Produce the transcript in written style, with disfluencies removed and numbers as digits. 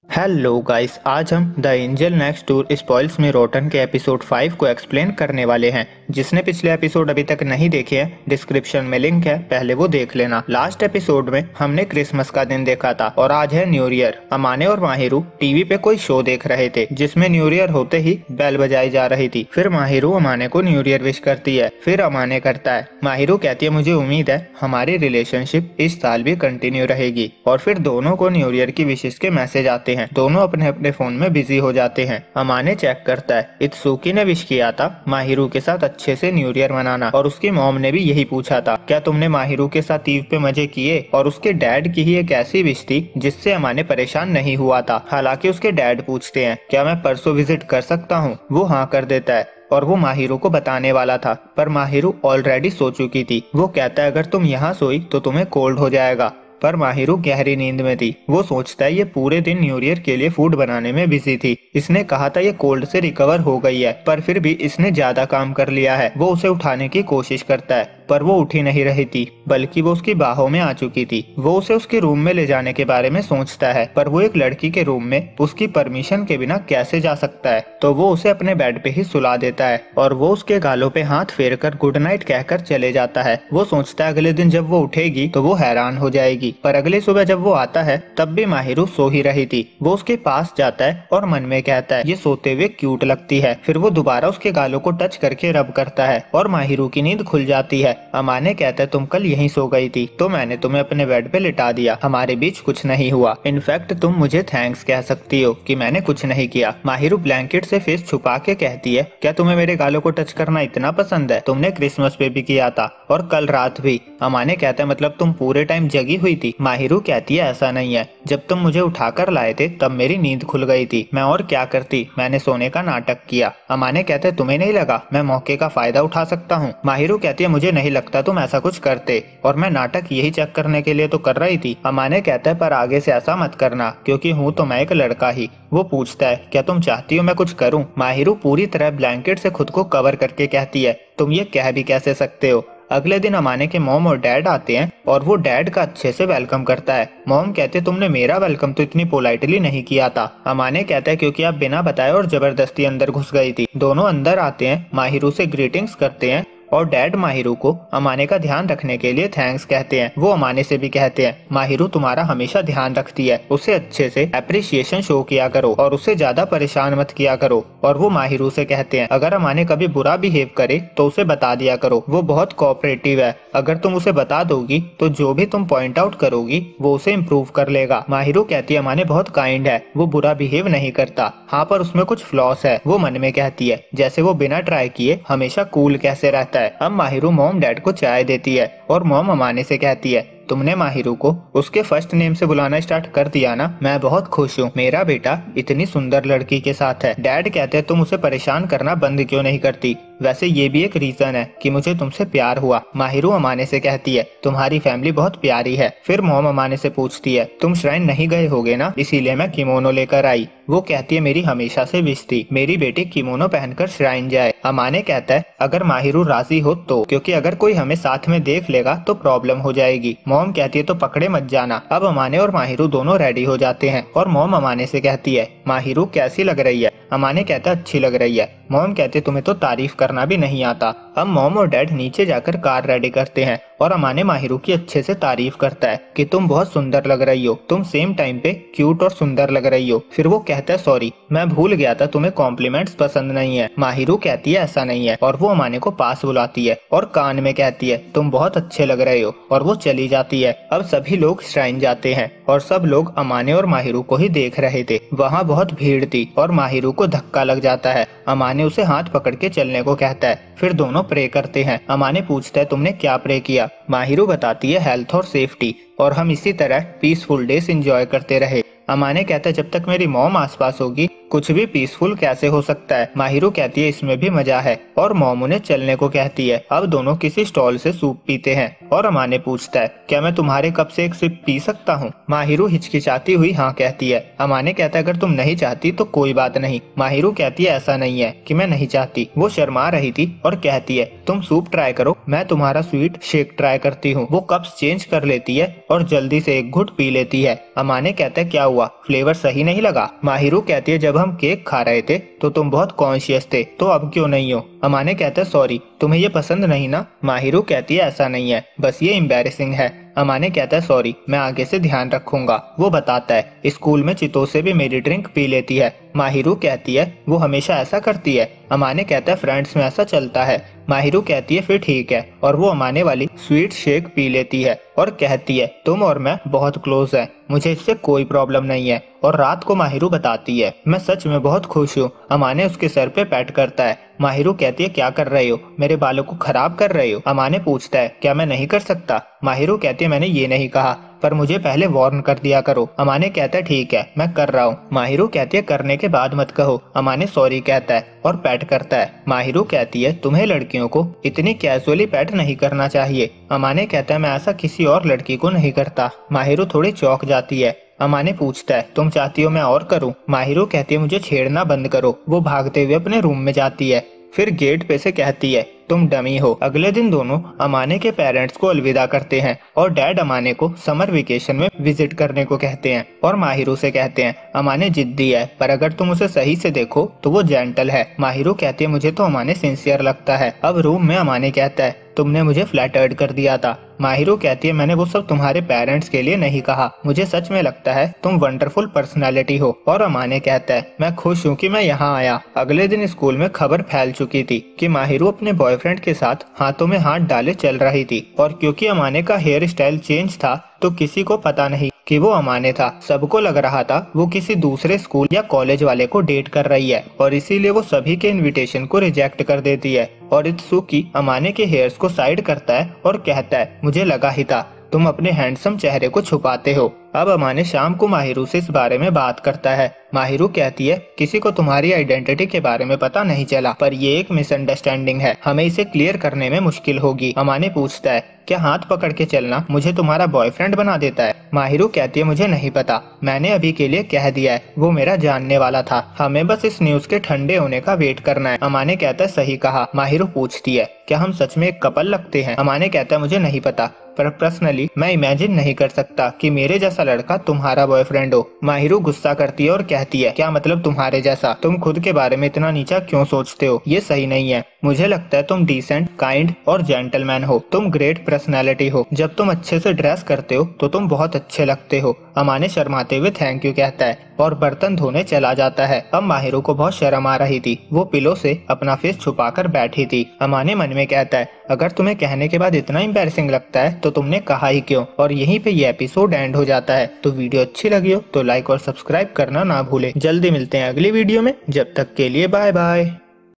Hello guys, आज हम the angel next door spoils me rotten के एपिसोड 5 को एक्सप्लेन करने वाले हैं। जिसने पिछले एपिसोड अभी तक नहीं देखे हैं, डिस्क्रिप्शन में लिंक है, पहले वो देख लेना। लास्ट एपिसोड में हमने क्रिसमस का दिन देखा था और आज है न्यू ईयर। अमाने और माहिरू टीवी पे कोई शो देख रहे थे जिसमें न्यू ईयर होते ही बेल बजाई जा रही थी। फिर माहिरू अमाने को न्यू ईयर विश करती है, फिर अमाने करता है। माहिरू कहती है मुझे उम्मीद है हमारी रिलेशनशिप इस साल भी कंटिन्यू रहेगी। और फिर दोनों को न्यू ईयर की विशेष के मैसेज आते हैं। दोनों अपने अपने फोन में बिजी हो जाते हैं। अमाने चेक करता है, इत्सुकी ने विश किया था माहिरू के साथ अच्छे से न्यू ईयर मनाना और उसकी मॉम ने भी यही पूछा था, क्या तुमने माहिरू के साथ ईव पे मजे किए। और उसके डैड की ही एक ऐसी विश थी जिससे अमाने परेशान नहीं हुआ था। हालांकि उसके डैड पूछते हैं क्या मैं परसों विजिट कर सकता हूँ। वो हाँ कर देता है और वो माहिरू को बताने वाला था, पर माहिरू ऑलरेडी सो चुकी थी। वो कहता है अगर तुम यहाँ सोई तो तुम्हें कोल्ड हो जाएगा, पर माहिरू गहरी नींद में थी। वो सोचता है ये पूरे दिन न्यू ईयर के लिए फूड बनाने में बिजी थी। इसने कहा था ये कोल्ड से रिकवर हो गई है, पर फिर भी इसने ज्यादा काम कर लिया है। वो उसे उठाने की कोशिश करता है पर वो उठी नहीं रही थी, बल्कि वो उसकी बाहों में आ चुकी थी। वो उसे उसके रूम में ले जाने के बारे में सोचता है, पर वो एक लड़की के रूम में उसकी परमिशन के बिना कैसे जा सकता है। तो वो उसे अपने बेड पे ही सुला देता है और वो उसके गालों पे हाथ फेर कर गुड नाइट कहकर चले जाता है। वो सोचता है अगले दिन जब वो उठेगी तो वो हैरान हो जाएगी, पर अगले सुबह जब वो आता है तब भी माहिरू सो ही रही थी। वो उसके पास जाता है और मन में कहता है ये सोते हुए क्यूट लगती है। फिर वो दोबारा उसके गालों को टच करके रब करता है और माहिरू की नींद खुल जाती है। अमाने कहता है तुम कल यहीं सो गई थी तो मैंने तुम्हें अपने बेड पे लिटा दिया, हमारे बीच कुछ नहीं हुआ। इनफैक्ट तुम मुझे थैंक्स कह सकती हो कि मैंने कुछ नहीं किया। माहिरू ब्लैंकेट से फेस छुपा के कहती है क्या तुम्हें मेरे गालों को टच करना इतना पसंद है, तुमने क्रिसमस पे भी किया था और कल रात भी। अमाने कहता है मतलब तुम पूरे टाइम जगी हुई थी। माहिरू कहती है ऐसा नहीं है, जब तुम मुझे उठाकर लाए थे तब मेरी नींद खुल गई थी, मैं और क्या करती, मैंने सोने का नाटक किया। अमाने कहते हैं तुम्हें नहीं लगा मैं मौके का फायदा उठा सकता हूँ। माहिरू कहती है मुझे नहीं लगता तुम ऐसा कुछ करते, और मैं नाटक यही चेक करने के लिए तो कर रही थी। अमाने कहता है पर आगे से ऐसा मत करना क्योंकि हूँ तो मैं एक लड़का ही। वो पूछता है क्या तुम चाहती हो मैं कुछ करूँ। माहिरू पूरी तरह ब्लैंकेट से खुद को कवर करके कहती है तुम ये कह भी कैसे सकते हो। अगले दिन अमाने के मॉम और डैड आते हैं और वो डैड का अच्छे से वेलकम करता है। मॉम कहते तुमने मेरा वेलकम तो इतनी पोलाइटली नहीं किया था। अमाने कहता है क्योंकि आप बिना बताए और जबरदस्ती अंदर घुस गई थी। दोनों अंदर आते हैं, माहिरू से ग्रीटिंग्स करते हैं और डैड माहिरू को अमाने का ध्यान रखने के लिए थैंक्स कहते हैं। वो अमाने से भी कहते हैं माहिरू तुम्हारा हमेशा ध्यान रखती है, उसे अच्छे से अप्रिसिएशन शो किया करो और उसे ज्यादा परेशान मत किया करो। और वो माहिरू से कहते हैं अगर अमाने कभी बुरा बिहेव करे तो उसे बता दिया करो, वो बहुत कोऑपरेटिव है, अगर तुम उसे बता दोगी तो जो भी तुम पॉइंट आउट करोगी वो उसे इम्प्रूव कर लेगा। माहिरू कहती है अमाने बहुत काइंड है, वो बुरा बिहेव नहीं करता, हाँ पर उसमें कुछ फ्लॉस है। वो मन में कहती है जैसे वो बिना ट्राई किए हमेशा कूल कैसे रहता है। अब माहिरू मॉम डैड को चाय देती है और मॉम अमाने से कहती है तुमने माहिरू को उसके फर्स्ट नेम से बुलाना स्टार्ट कर दिया ना, मैं बहुत खुश हूँ, मेरा बेटा इतनी सुंदर लड़की के साथ है। डैड कहते हैं तुम उसे परेशान करना बंद क्यों नहीं करती, वैसे ये भी एक रीजन है कि मुझे तुमसे प्यार हुआ। माहिरू अमाने से कहती है तुम्हारी फैमिली बहुत प्यारी है। फिर मॉम अमाने से पूछती है तुम श्राइन नहीं गए होगे ना, इसीलिए मैं किमोनो लेकर आई। वो कहती है मेरी हमेशा से विश थी मेरी बेटी किमोनो पहनकर श्राइन जाए। अमाने कहता है अगर माहिरू राजी हो तो, क्योंकि अगर कोई हमें साथ में देख लेगा तो प्रॉब्लम हो जाएगी। मॉम कहती है तो पकड़े मत जाना। अब अमाने और माहिरू दोनों रेडी हो जाते हैं और मॉम अमाने से कहती है माहिरू कैसी लग रही है। अमाने कहता है अच्छी लग रही है। मॉम कहते तुम्हें तो तारीफ करना भी नहीं आता। अब मॉम और डैड नीचे जाकर कार रेडी करते हैं और अमाने माहिरू की अच्छे से तारीफ करता है कि तुम बहुत सुंदर लग रही हो, तुम सेम टाइम पे क्यूट और सुंदर लग रही हो। फिर वो कहता है सॉरी मैं भूल गया था तुम्हें कॉम्प्लीमेंट्स पसंद नहीं है। माहिरू कहती है ऐसा नहीं है और वो अमाने को पास बुलाती है और कान में कहती है तुम बहुत अच्छे लग रहे हो और वो चली जाती है। अब सभी लोग श्राइन जाते हैं और सब लोग अमाने और माहिरू को ही देख रहे थे। वहाँ बहुत भीड़ थी और माहिरू को धक्का लग जाता है। अमाने उसे हाथ पकड़ के चलने को कहता है। फिर दोनों प्रे करते हैं। अमाने पूछता है तुमने क्या प्रे किया। माहिरू बताती है हेल्थ और सेफ्टी, और हम इसी तरह पीसफुल डेज एंजॉय करते रहे। अमाने कहता है जब तक मेरी मॉम आसपास होगी कुछ भी पीसफुल कैसे हो सकता है। माहिरू कहती है इसमें भी मजा है और मॉम उन्हें चलने को कहती है। अब दोनों किसी स्टॉल से सूप पीते हैं और अमाने पूछता है क्या मैं तुम्हारे कप से एक सिप पी सकता हूँ। माहिरू हिचकिचाती हुई हाँ कहती है। अमाने कहता है अगर तुम नहीं चाहती तो कोई बात नहीं। माहिरू कहती है ऐसा नहीं है कि मैं नहीं चाहती। वो शर्मा रही थी और कहती है तुम सूप ट्राई करो, मैं तुम्हारा स्वीट शेक ट्राई करती हूँ। वो कप्स चेंज कर लेती है और जल्दी से एक घुट पी लेती है। अमाने कहता है क्या हुआ, फ्लेवर सही नहीं लगा? माहिरू कहती है जब हम केक खा रहे थे तो तुम बहुत कॉन्शियस थे, तो अब क्यों नहीं हो? अमाने कहता है सॉरी, तुम्हें ये पसंद नहीं ना? माहिरू कहती है ऐसा नहीं है, बस ये एम्बैरेसिंग है। अमाने कहता है सॉरी, मैं आगे से ध्यान रखूंगा। वो बताता है स्कूल में चितोसे भी मेरी ड्रिंक पी लेती है। माहिरू कहती है वो हमेशा ऐसा करती है। अमाने कहता है फ्रेंड्स में ऐसा चलता है। माहिरू कहती है फिर ठीक है, और वो अमाने वाली स्वीट शेक पी लेती है और कहती है तुम और मैं बहुत क्लोज हैं, मुझे इससे कोई प्रॉब्लम नहीं है। और रात को माहिरू बताती है मैं सच में बहुत खुश हूँ। अमाने उसके सर पे पैट करता है। माहिरू कहती है क्या कर रहे हो, मेरे बालों को खराब कर रहे हो? अमाने पूछता है क्या मैं नहीं कर सकता? माहिरू कहती है मैंने ये नहीं कहा, पर मुझे पहले वार्न कर दिया करो। अमाने कहता है ठीक है, मैं कर रहा हूँ। माहिरू कहती है करने के बाद मत कहो। अमाने सॉरी कहता है और पैट करता है। माहिरू कहती है तुम्हें लड़कियों को इतनी कैजुअली पैट नहीं करना चाहिए। अमाने कहता है मैं ऐसा किसी और लड़की को नहीं करता। माहिरू थोड़ी चौंक जाती है। अमाने पूछता है तुम चाहती हो मैं और करूं? माहिरू कहती है मुझे छेड़ना बंद करो। वो भागते हुए अपने रूम में जाती है, फिर गेट पे से कहती है तुम डमी हो। अगले दिन दोनों अमाने के पेरेंट्स को अलविदा करते हैं और डैड अमाने को समर वेकेशन में विजिट करने को कहते हैं और माहिरू से कहते हैं अमाने जिद्दी है, पर अगर तुम उसे सही से देखो तो वो जेंटल है। माहिरू कहती है मुझे तो अमाने सिंसियर लगता है। अब रूम में अमाने कहता है तुमने मुझे फ्लैटर्ड कर दिया था। माहिरू कहती है मैंने वो सब तुम्हारे पेरेंट्स के लिए नहीं कहा, मुझे सच में लगता है तुम वंडरफुल पर्सनालिटी हो। और अमाने कहता है मैं खुश हूँ कि मैं यहाँ आया। अगले दिन स्कूल में खबर फैल चुकी थी कि माहिरू अपने बॉयफ्रेंड के साथ हाथों में हाथ डाले चल रही थी, और क्योंकि अमाने का हेयर स्टाइल चेंज था तो किसी को पता नहीं कि वो अमाने था। सबको लग रहा था वो किसी दूसरे स्कूल या कॉलेज वाले को डेट कर रही है, और इसीलिए वो सभी के इनविटेशन को रिजेक्ट कर देती है। और इत्सुकी अमाने के हेयर्स को साइड करता है और कहता है मुझे लगा ही था, तुम अपने हैंडसम चेहरे को छुपाते हो। अब अमाने शाम को माहिरू से इस बारे में बात करता है। माहिरू कहती है किसी को तुम्हारी आइडेंटिटी के बारे में पता नहीं चला, पर ये एक मिसअंडरस्टैंडिंग है, हमें इसे क्लियर करने में मुश्किल होगी। अमाने पूछता है क्या हाथ पकड़ के चलना मुझे तुम्हारा बॉयफ्रेंड बना देता है? माहिरू कहती है मुझे नहीं पता, मैंने अभी के लिए कह दिया है, वो मेरा जानने वाला था, हमें बस इस न्यूज के ठंडे होने का वेट करना है। अमाने कहता है सही कहा। माहिरू पूछती है क्या हम सच में एक कपल लगते हैं? अमाने कहता है मुझे नहीं पता, पर पर्सनली मैं इमेजिन नहीं कर सकता कि मेरे जैसा लड़का तुम्हारा बॉयफ्रेंड हो। माहिरू गुस्सा करती है और कहती है क्या मतलब तुम्हारे जैसा? तुम खुद के बारे में इतना नीचा क्यों सोचते हो? ये सही नहीं है। मुझे लगता है तुम डिसेंट, काइंड और जेंटलमैन हो, तुम ग्रेट पर्सनैलिटी हो, जब तुम अच्छे से ड्रेस करते हो तो तुम बहुत अच्छे लगते हो। अमाने शर्माते हुए थैंक यू कहता है और बर्तन धोने चला जाता है। अब माहिरू को बहुत शर्म आ रही थी, वो पिलो से अपना फेस छुपाकर बैठी थी। अमाने मन में कहता है अगर तुम्हें कहने के बाद इतना एम्बैरेसिंग लगता है तो तुमने कहा ही क्यों? और यहीं पे ये एपिसोड एंड हो जाता है। तो वीडियो अच्छी लगी हो तो लाइक और सब्सक्राइब करना ना भूले। जल्दी मिलते हैं अगली वीडियो में, जब तक के लिए बाय बाय।